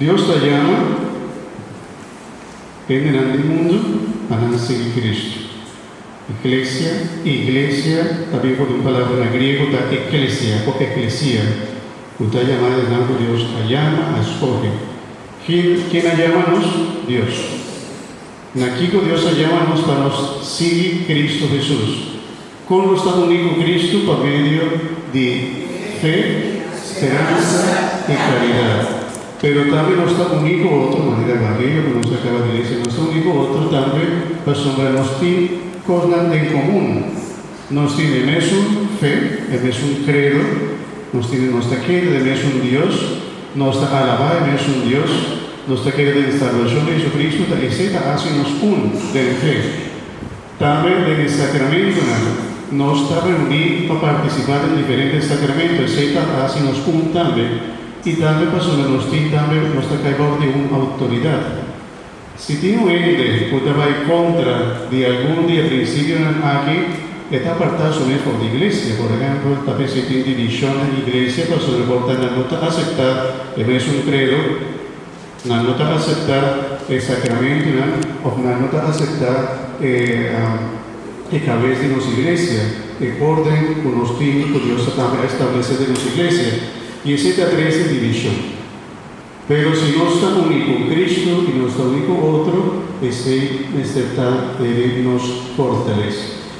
Deus te llama en el mundo a seguir Cristo. Iglesia, también por una palabra en griego, da eclesia o eclesia. Usted llama de nombre Dios, a llama, a escoge. ¿Quién a llamanos? Dios. Aquí Dios a llamanos para nos seguir Cristo Jesús. Con nuestro único Cristo por medio de fe, esperanza y caridad. Pero también nuestro único otro, manera Evangelio que nos acaba de decir, nuestro único otro también, pues sobre nos tiene cosas en común. Nos tiene un fe, un credo, nos tiene nuestra queda de un Dios, nuestra alabada de un Dios, nuestra queda de salvación de Jesucristo, etc. Hace-nos de fe. También en el sacramento, nos está reunido para participar en diferentes sacramentos, etc. Hace-nos también. Y también para sobre también nos está caído de una autoridad. Si tiene un ente que va en contra de algún día principio aquí, está apartado sobre por la iglesia. Por ejemplo, también se tiene división en la iglesia, pero sobre la nota aceptar, es un credo, la nota aceptar el sacramento, o la nota aceptar el cabeza de nuestra iglesia, el orden con los tiempos que Dios también establece de nuestra iglesia. Y ese te atreve división. Pero si no está único Cristo y no está único otro, ese está nos fortalece.